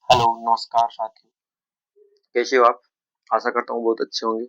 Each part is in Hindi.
हेलो, नमस्कार साथियों। कैसे हो आप? आशा करता हूँ बहुत अच्छे होंगे।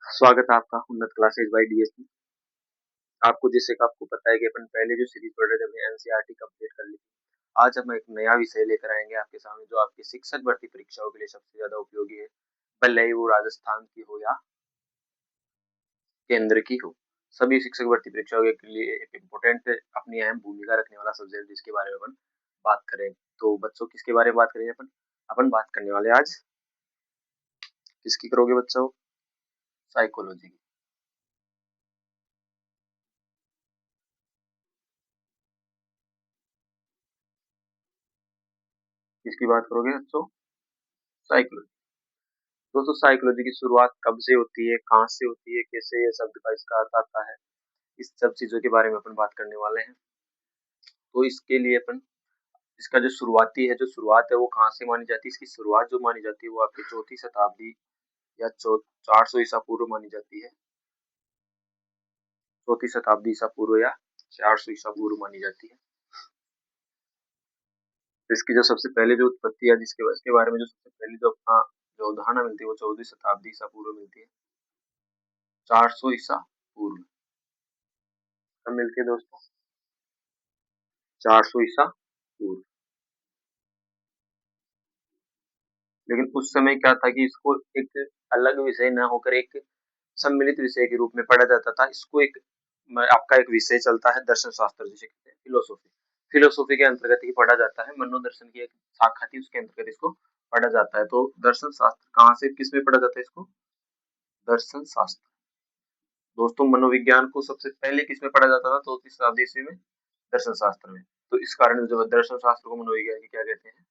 स्वागत है आपका उन्नत क्लासेस बाय डीएस में। आपको जैसे कि आपको पता है कि अपन पहले जो सीरीज पढ़ रहे थे हमने एनसीईआरटी कंप्लीट कर ली। आज हम एक नया विषय लेकर आएंगे आपके सामने जो आपकी शिक्षक भर्ती परीक्षाओं के लिए सबसे ज्यादा उपयोगी है। भले ही वो राजस्थान की हो या केंद्र की हो। सभी शिक्षक भर्ती परीक्षाओं के लिए एक इम्पोर्टेंट अपनी अहम भूमिका रखने वाला सब्जेक्ट जिसके बारे में अपन बात करें। तो बच्चों किसके बारे में बात करेंगे अपन? अपन बात करने वाले आज किसकी करोगे बच्चों? साइकोलॉजी की। किसकी बात करोगे बच्चों? साइकोलॉजी। दोस्तों साइकोलॉजी की शुरुआत कब से होती है, कहाँ से होती है, कैसे ये शब्द का इसका अर्थ आता है, इस सब चीजों के बारे में अपन बात करने वाले हैं। तो इसके लिए अपन इसका जो शुरुआती है, जो शुरुआत है वो कहाँ से मानी जाती है? इसकी शुरुआत जो मानी जाती है वो आपकी चौथी शताब्दी या 400 ईसा पूर्व मानी जाती है। चौथी शताब्दी ईसा पूर्व या 400 ईसा पूर्व मानी जाती है। इसकी जो सबसे पहले जो उत्पत्ति है जिसके इसके बारे में जो सबसे पहले जो अपना जो उदाहरण मिलती है वो 14वीं शताब्दी ईसा पूर्व मिलती है। 400 ईसा पूर्व कब मिलती है दोस्तों? 400 ईसा पूर्व। लेकिन उस समय क्या था कि इसको एक अलग विषय न होकर एक सम्मिलित विषय के रूप में पढ़ा जाता था। इसको एक आपका एक विषय चलता है दर्शन शास्त्र जिसे कहते हैं फिलोसॉफी। फिलोसॉफी के अंतर्गत ही पढ़ा जाता है। मनोदर्शन की एक शाखा थी उसके अंतर्गत इसको पढ़ा जाता है। तो दर्शन शास्त्र कहाँ से किस में पढ़ा जाता है इसको? दर्शन शास्त्र। दोस्तों मनोविज्ञान को सबसे पहले किस में पढ़ा जाता था? चौथी शताब्दी ईस्वी में दर्शन शास्त्र में। तो इस कारण जो दर्शन शास्त्र को मनोविज्ञान की क्या कहते हैं?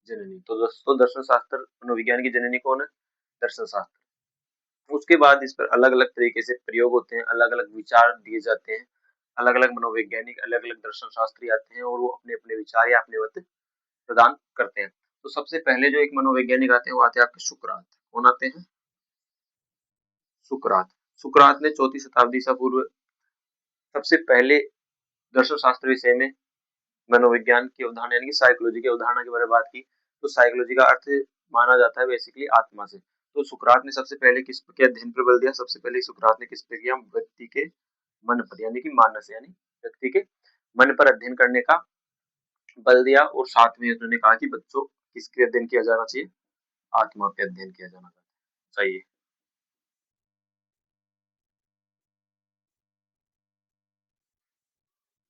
जननी। तो दोस्तों दर्शन शास्त्र मनोविज्ञान की जननी कौन है? दर्शन शास्त्र। उसके बाद इस पर अलग अलग तरीके से प्रयोग होते हैं, अलग अलग विचार दिए जाते हैं, अलग अलग मनोवैज्ञानिक अलग अलग दर्शन शास्त्री आते हैं और वो अपने अपने विचार या अपने मत प्रदान करते हैं। तो सबसे पहले जो एक मनोवैज्ञानिक आते हैं वो आते हैं आपके सुकरात। कौन आते हैं? सुकरात। सुकरात ने चौथी शताब्दी ईसा पूर्व सबसे पहले दर्शन शास्त्र विषय में मनोविज्ञान की अवधारणा यानी कि साइकोलॉजी की अवधारणा के बारे में बात की। तो साइकोलॉजी का अर्थ माना जाता है बेसिकली आत्मा से। तो सुकरात ने सबसे पहले किस पे अध्ययन पर बल दिया? सबसे पहले सुकरात ने किस पे किया? व्यक्ति के मन पर यानी कि मानस यानी व्यक्ति के मन पर अध्ययन करने का बल दिया और साथ में उन्होंने कहा कि बच्चों किसके अध्ययन किया जाना चाहिए? आत्मा पे अध्ययन किया जाना चाहिए।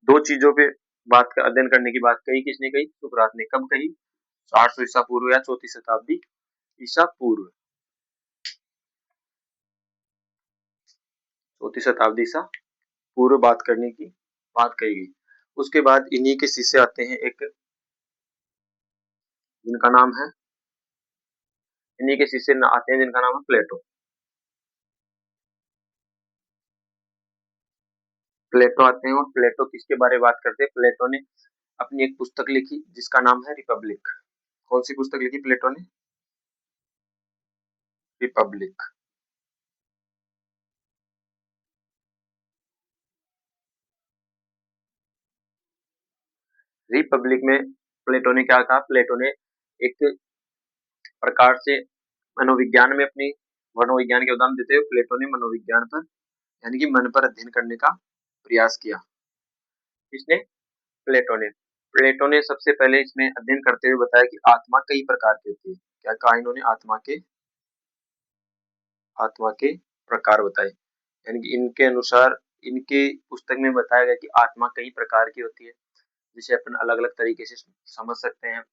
दो चीजों पे बात का अध्ययन करने की बात कही किसने कही? सुकरात ने। कब कही? 400 ईसा पूर्व या चौथी शताब्दी ईसा पूर्व। चौथी शताब्दी ईसा पूर्व बात करने की बात कही गई। उसके बाद इन्हीं के शिष्य आते हैं एक जिनका नाम है इन्हीं के शिष्य आते हैं जिनका नाम है प्लेटो। प्लेटो आते हैं और प्लेटो किसके बारे में बात करते हैं? प्लेटो ने अपनी एक पुस्तक लिखी जिसका नाम है रिपब्लिक। कौन सी पुस्तक लिखी प्लेटो ने? रिपब्लिक। रिपब्लिक में प्लेटो ने क्या कहा? प्लेटो ने एक प्रकार से मनोविज्ञान में अपनी मनोविज्ञान के उदाहरण देते हुए प्लेटो ने मनोविज्ञान पर यानी कि मन पर अध्ययन करने का प्रयास किया। किसने? प्लेटो ने। प्लेटो ने सबसे पहले इसमें अध्ययन करते हुए बताया कि आत्मा कई प्रकार की होती है। क्या कहा इन्होंने? आत्मा के प्रकार बताए। यानी कि इनके अनुसार इनके पुस्तक में बताया गया कि आत्मा कई प्रकार की होती है जिसे अपन अलग अलग तरीके से समझ सकते हैं।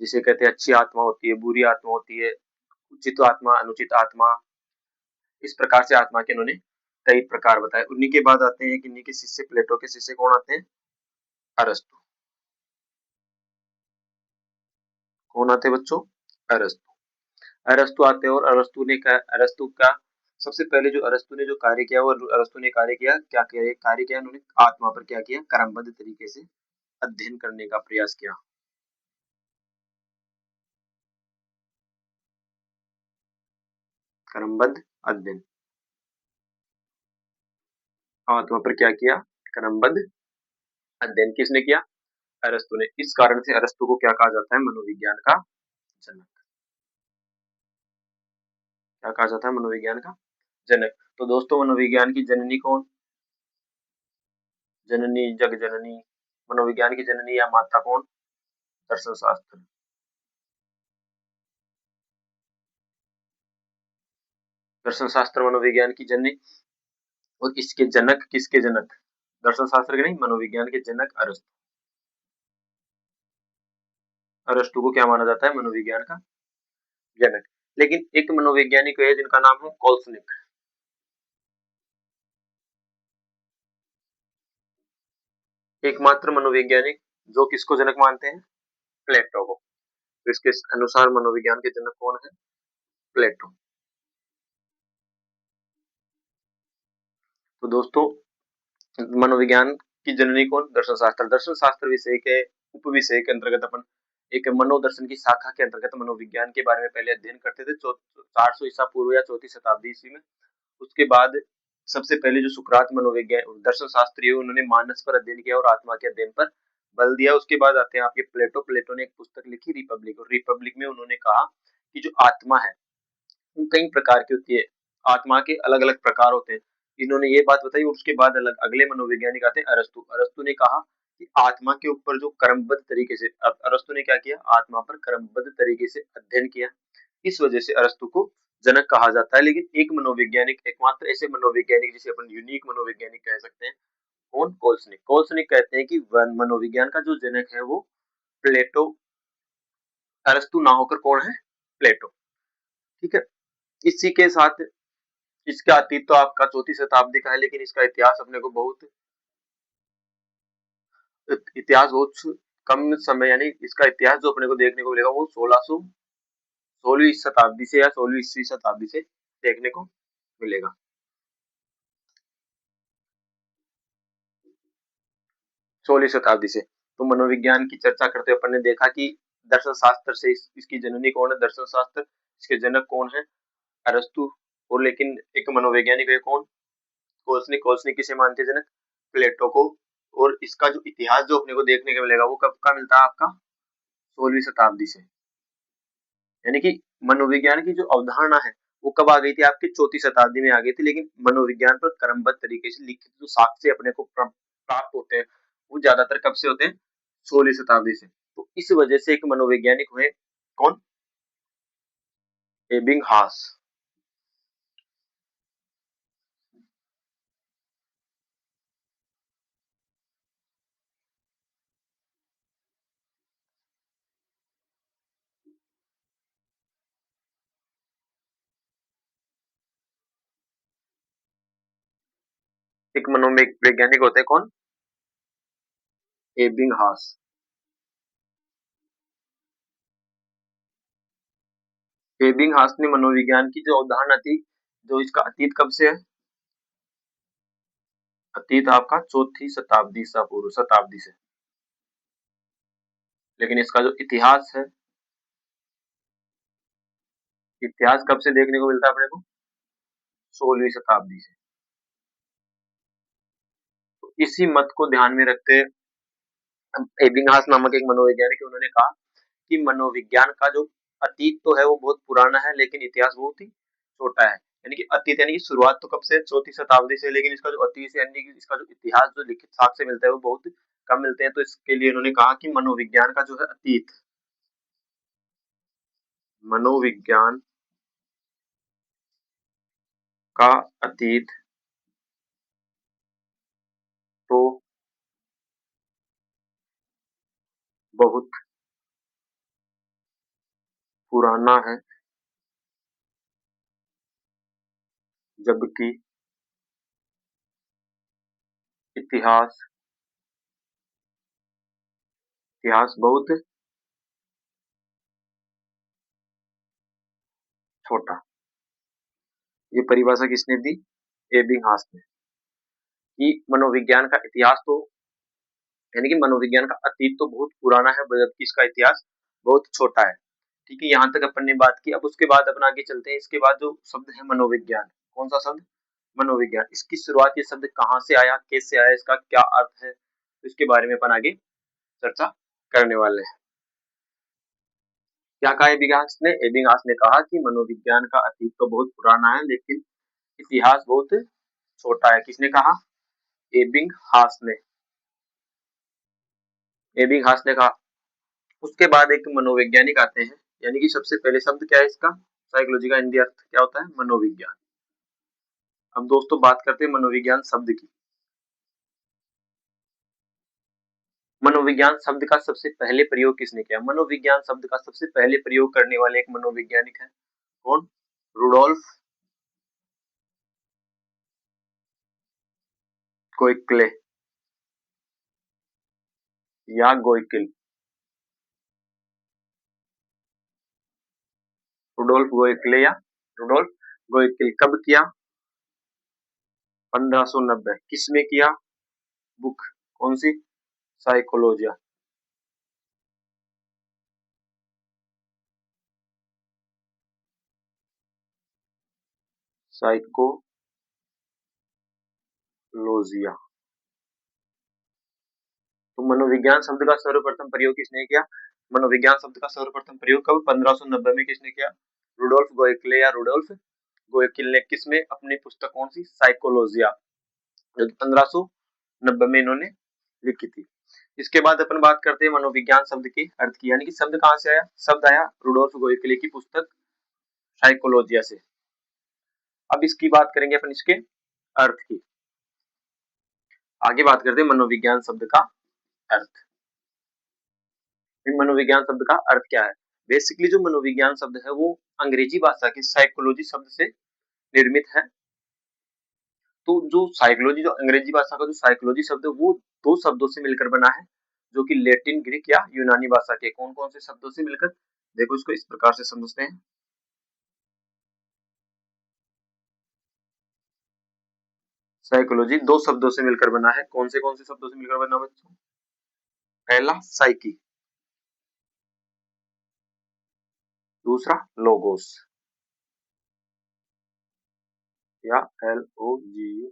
जिसे कहते हैं अच्छी आत्मा होती है, बुरी आत्मा होती है, उचित आत्मा, अनुचित आत्मा। इस प्रकार से आत्मा के इन्होंने कई प्रकार बताए। उन्हीं के बाद आते हैं कि इन्हीं के शिष्य प्लेटो के शिष्य कौन आते हैं? अरस्तु। कौन आते हैं बच्चों? अरस्तु। अरस्तु आते हैं और अरस्तु का सबसे पहले जो अरस्तु ने जो कार्य किया वो अरस्तु ने कार्य किया कार्य किया उन्होंने आत्मा पर क्या किया? क्रमबद्ध तरीके से अध्ययन करने का प्रयास किया। क्रमबद्ध अध्ययन। आत्मा पर क्या किया? क्रमबद्ध अध्ययन। किसने किया? अरस्तु ने। इस कारण से अरस्तु को क्या कहा जाता है? मनोविज्ञान का जनक। क्या कहा जाता है? मनोविज्ञान का जनक। तो दोस्तों मनोविज्ञान की जननी कौन? जननी, जग जननी, मनोविज्ञान की जननी या माता कौन? दर्शन शास्त्र। दर्शन शास्त्र मनोविज्ञान की जननी। और इसके जनक, किसके जनक? दर्शन शास्त्र के नहीं, मनोविज्ञान के जनक अरस्तु। अरस्तु को क्या माना जाता है? मनोविज्ञान का जनक। लेकिन एक मनोवैज्ञानिक है जिनका नाम है कोल्सनिक। एकमात्र मनोवैज्ञानिक जो किसको जनक मानते हैं? प्लेटो को। तो इसके अनुसार मनोविज्ञान के जनक कौन है? प्लेटो। तो दोस्तों मनोविज्ञान की जननी कौन? दर्शन शास्त्र। दर्शन शास्त्र विषय के उपविषय के अंतर्गत अपन एक मनोदर्शन की शाखा के अंतर्गत मनोविज्ञान के बारे में पहले अध्ययन करते थे 400 ईसा पूर्व या चौथी शताब्दी ईस्वी में। उसके बाद सबसे पहले जो सुकरात मनोविज्ञान दर्शन शास्त्री है उन्होंने मानस पर अध्ययन किया और आत्मा के अध्ययन पर बल दिया। उसके बाद आते हैं आपके प्लेटो। प्लेटो ने एक पुस्तक लिखी रिपब्लिक, और रिपब्लिक में उन्होंने कहा कि जो आत्मा है वो कई प्रकार की होती है, आत्मा के अलग अलग प्रकार होते हैं, इन्होंने ये बात बताई। और उसके बाद अगले मनोवैज्ञानिक आते हैं अरस्तु। अरस्तु ने कहा कि आत्मा के ऊपर जो क्रमबद्ध तरीके से, अरस्तु ने क्या किया? आत्मा पर क्रमबद्ध तरीके से अध्ययन किया। इस वजह से अरस्तु को जनक कहा जाता है। लेकिन एक मनोवैज्ञानिक, एकमात्र ऐसे मनोवैज्ञानिक जिसे अपन यूनिक मनोवैज्ञानिक कह सकते हैं, कौन? कोल्सनिक। कोल्सनिक कहते हैं कि मनोविज्ञान का जो जनक है वो प्लेटो, अरस्तु ना होकर कौन है? प्लेटो। ठीक है। इसी के साथ इसका अतीत तो आपका चौथी शताब्दी का है, लेकिन इसका इतिहास अपने को बहुत, इतिहास बहुत कम समय, यानी इसका इतिहास जो अपने को देखने को मिलेगा वो 16वीं शताब्दी से या 16वीं शताब्दी से देखने को मिलेगा। 16वीं शताब्दी से। तो मनोविज्ञान की चर्चा करते हुए अपन ने देखा कि दर्शन शास्त्र से इसकी जननी कौन है? दर्शन शास्त्र। इसके जनक कौन है? अरस्तु। और लेकिन एक मनोवैज्ञानिक है कौन? कोल्सनिक। कोल्सनिक किसे मानते जनक? प्लेटो को। और इसका जो इतिहास जो अपने को देखने को मिलेगा वो कब का मिलता है? आपका 16वीं शताब्दी से। यानी कि मनोविज्ञान की जो अवधारणा है वो कब आ गई थी? आपकी चौथी शताब्दी में आ गई थी। लेकिन मनोविज्ञान पर क्रमबद्ध तरीके से लिखित जो साक्ष्य अपने को प्राप्त होते हैं वो ज्यादातर कब से होते हैं? 16वीं शताब्दी से। तो इस वजह से एक मनोवैज्ञानिक हुए कौन? एबिंगहास। एक मनोवैज्ञानिक होते हैं कौन? एबिंगहास। एबिंगहास ने मनोविज्ञान की जो अवधारणा थी, जो इसका अतीत कब से है? अतीत आपका चौथी शताब्दी ईसा पूर्व शताब्दी से। लेकिन इसका जो इतिहास है, इतिहास कब से देखने को मिलता है अपने को? 16वीं शताब्दी से। तो इसी मत को ध्यान में रखते एबिंगहास नामक एक मनोवैज्ञानिक है, उन्होंने कहा कि मनोविज्ञान का जो अतीत तो है वो बहुत पुराना है, लेकिन इतिहास बहुत ही छोटा है। यानी कि अतीत यानी कि शुरुआत तो कब से? चौथी शताब्दी से। लेकिन इसका जो अतीत है, यानी कि इसका जो इतिहास जो लिखित साक्ष्य मिलता है वो बहुत कम मिलते हैं। तो इसके लिए उन्होंने कहा कि मनोविज्ञान का जो है अतीत, मनोविज्ञान का अतीत तो बहुत पुराना है, जबकि इतिहास इतिहास बहुत छोटा। ये परिभाषा किसने दी? एबिंगहास ने। कि मनोविज्ञान का इतिहास तो, यानी कि मनोविज्ञान का अतीत तो बहुत पुराना है, जबकि इसका इतिहास बहुत छोटा है। ठीक है, यहाँ तक अपन ने बात की। अब उसके बाद अपन आगे चलते हैं। इसके बाद जो शब्द है मनोविज्ञान, कौन सा शब्द? मनोविज्ञान। इसकी शुरुआत ये शब्द कहाँ से आया, कैसे आया, इसका क्या अर्थ है, तो इसके बारे में अपन आगे चर्चा करने वाले हैं। क्या कहा एबिंगहास ने? एबिंगहास ने कहा कि मनोविज्ञान का अतीत तो बहुत पुराना है, लेकिन इतिहास बहुत छोटा है। किसने कहा? एबिंगहास ने। एबिंगहास ने कहा। उसके बाद एक मनोवैज्ञानिक आते हैं, यानी कि सबसे पहले शब्द क्या है इसका? साइकोलॉजी का हिंदी अर्थ क्या होता है? मनोविज्ञान। अब दोस्तों बात करते हैं मनोविज्ञान शब्द की। मनोविज्ञान शब्द का सबसे पहले प्रयोग किसने किया? मनोविज्ञान शब्द का सबसे पहले प्रयोग करने वाले एक मनोवैज्ञानिक है। कौन? रुडोल्फ गोइक्ले या गोइकिल। रुडोल्फ गोइक्ले या रुडोल्फ गोइकिल। कब किया? 1590। किसमें किया? बुक कौन सी? साइकोलॉजिया। साइकोलॉजिया। तो मनोविज्ञान शब्द का सर्वप्रथम प्रयोग किसने किया? मनोविज्ञान शब्द का सर्वप्रथम प्रयोग कब? 1590 में। किसने किया? रुडोल्फ गोइक्ले या रुडोल्फ गोइकिल ने। किसमें? अपनी पुस्तक कौन सी? साइकोलॉजिया, जो 1590 में इन्होंने लिखी थी। इसके बाद अपन बात करते हैं मनोविज्ञान शब्द के अर्थ की, यानी कि शब्द कहां से आया? शब्द आया रुडोल्फ गोइक्ले की पुस्तक साइकोलॉजिया से। अब इसकी बात करेंगे अपन इसके अर्थ की। आगे बात करते हैं मनोविज्ञान शब्द का अर्थ। मनोविज्ञान शब्द का अर्थ क्या है? बेसिकली जो मनोविज्ञान शब्द है वो अंग्रेजी भाषा के साइकोलॉजी शब्द से निर्मित है। तो जो साइकोलॉजी, जो अंग्रेजी भाषा का जो साइकोलॉजी शब्द है वो दो शब्दों से मिलकर बना है, जो कि लैटिन, ग्रीक या यूनानी भाषा के। कौन कौन से शब्दों से मिलकर? देखो इसको इस प्रकार से समझते हैं। साइकोलॉजी दो शब्दों से मिलकर बना है। कौन से शब्दों से मिलकर बना बच्चों? पहला साइकी, दूसरा लोगोस या LOGUS।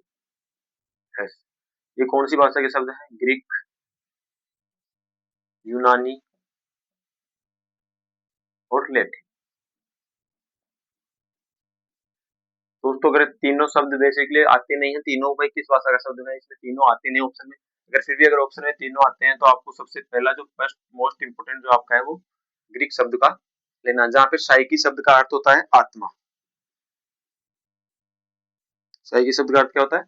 ये कौन सी भाषा के शब्द हैं? ग्रीक, यूनानी और लैटिन। दोस्तों अगर तीनों शब्द बेसिकली आते नहीं है, तीनों भाई किस भाषा का शब्द है, इसमें तीनों आते नहीं ऑप्शन में। अगर फिर भी अगर ऑप्शन में तीनों आते हैं तो आपको सबसे पहला जो फर्स्ट मोस्ट इंपोर्टेंट जो आपका है वो ग्रीक शब्द का लेना, जहाँ पे साइकी शब्द का अर्थ होता है आत्मा। साइकी शब्द का अर्थ क्या होता है?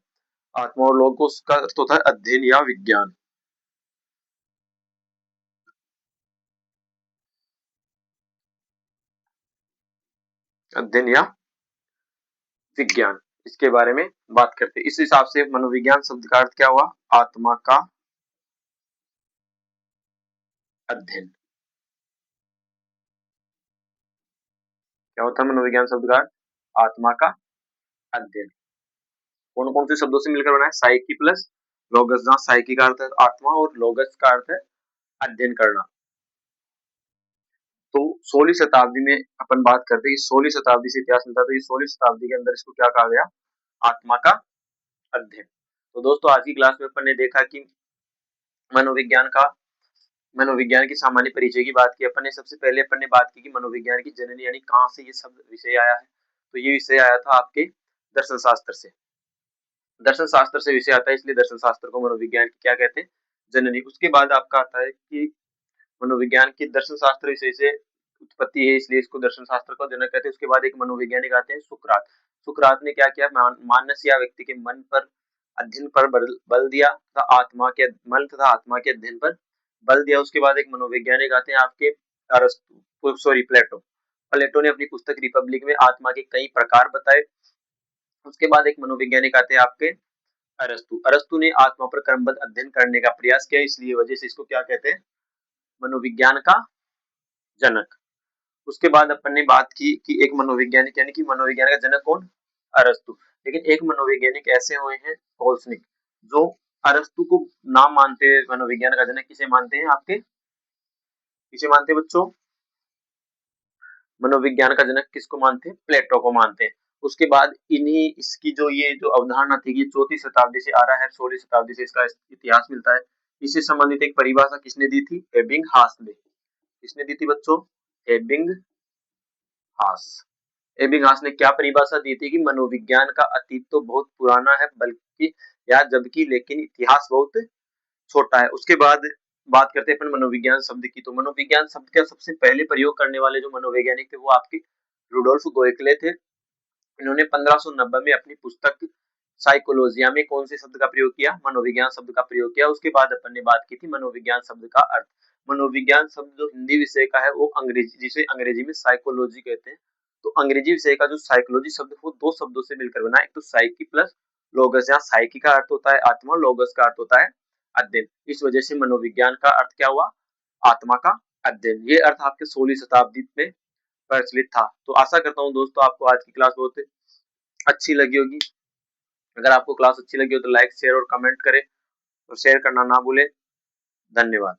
आत्मा। और लोगोस का अर्थ होता है अध्ययन या विज्ञान। अध्ययन या विज्ञान, इसके बारे में बात करते हैं। इस हिसाब से मनोविज्ञान शब्द का अर्थ क्या हुआ? आत्मा का अध्ययन। क्या होता है मनोविज्ञान शब्द का अर्थ? आत्मा का अध्ययन। कौन कौन से शब्दों से मिलकर बना है? साइकी प्लस लोगस, जहाँ साइकी का अर्थ है आत्मा और लोगस का अर्थ है अध्ययन करना। तो 16वीं शताब्दी में अपन बात करते हैं कि 16वीं शताब्दी से इतिहास मिलता है, तो ये 16वीं शताब्दी के अंदर इसको क्या कहा गया? आत्मा का अध्ययन। तो दोस्तों आज की क्लास में अपन ने देखा कि मनोविज्ञान की सामान्य परिचय की बात की अपन ने। सबसे पहले अपन ने बात की कि मनोविज्ञान की जननी, यानी कहाँ से ये शब्द विषय आया है। तो ये विषय आया था आपके दर्शन शास्त्र से। दर्शन शास्त्र से विषय आता है, इसलिए दर्शन शास्त्र को मनोविज्ञान की क्या कहते हैं? जननी। उसके बाद आपका आता है कि मनोविज्ञान की दर्शन शास्त्र विषय से उत्पत्ति है, इसलिए इसको दर्शन शास्त्र का जनक कहते हैं। उसके बाद एक मनोवैज्ञानिक आते हैं सुकरात। सुकरात ने क्या किया? मानस या व्यक्ति के मन पर अध्ययन पर बल दिया तथा आत्मा के मन तथा आत्मा के अध्ययन पर बल दिया। उसके बाद एक मनोवैज्ञानिक आते हैं आपके प्लेटो। प्लेटो ने अपनी पुस्तक रिपब्लिक में आत्मा के कई प्रकार बताए। उसके बाद एक मनोवैज्ञानिक आते हैं आपके अरस्तु। अरस्तु ने आत्मा पर क्रमबद्ध अध्ययन करने का प्रयास किया, इसलिए वजह से इसको क्या कहते हैं? मनोविज्ञान का जनक। उसके बाद अपन ने बात की कि एक मनोवैज्ञानिक, यानी कि मनोविज्ञान का जनक कौन? अरस्तु। लेकिन एक मनोवैज्ञानिक ऐसे हुए हैं कोल्सनिक, जो अरस्तु को नाम मानते हुए मनोविज्ञान का जनक किसे मानते हैं? आपके किसे मानते हैं बच्चों? मनोविज्ञान का जनक किसको मानते हैं? प्लेटो को मानते हैं। उसके बाद इन्हीं इसकी जो ये जो अवधारणा थी, ये 4वीं शताब्दी से आ रहा है, 16वीं शताब्दी से इसका इतिहास मिलता है। इससे संबंधित एक परिभाषा किसने दी थी? एबिंगहास ने। किसने दी थी बच्चों? एबिंगहास। एबिंगहास ने क्या परिभाषा दी थी कि मनोविज्ञान का अतीत तो बहुत पुराना है बल्कि या जबकि लेकिन इतिहास बहुत छोटा है। उसके बाद बात करते हैं अपन मनोविज्ञान शब्द की। तो मनोविज्ञान शब्द का सबसे पहले प्रयोग करने वाले जो मनोवैज्ञानिक थे वो आपके रुडोल्फ गोएकले थे। इन्होंने 1590 में अपनी पुस्तक साइकोलॉजिया में कौन से शब्द का प्रयोग किया? मनोविज्ञान शब्द का प्रयोग किया। उसके बाद अपन ने बात की थी मनोविज्ञान शब्द का अर्थ। मनोविज्ञान शब्द जो हिंदी विषय का है वो अंग्रेजी, जिसे अंग्रेजी में साइकोलॉजी कहते हैं। तो अंग्रेजी विषय का जो साइकोलॉजी शब्द है वो दो शब्दों से मिलकर बना है, एक तो साइकी प्लस लोगस। जहाँ साइकी का अर्थ होता है आत्मा, लोगस का अर्थ होता है अध्ययन। इस वजह से मनोविज्ञान का अर्थ क्या हुआ? आत्मा का अध्ययन। ये अर्थ आपके 16वीं शताब्दी में प्रचलित था। तो आशा करता हूँ दोस्तों आपको आज की क्लास बहुत अच्छी लगी होगी। अगर आपको क्लास अच्छी लगी हो तो लाइक, शेयर और कमेंट करें और शेयर करना ना भूलें। धन्यवाद।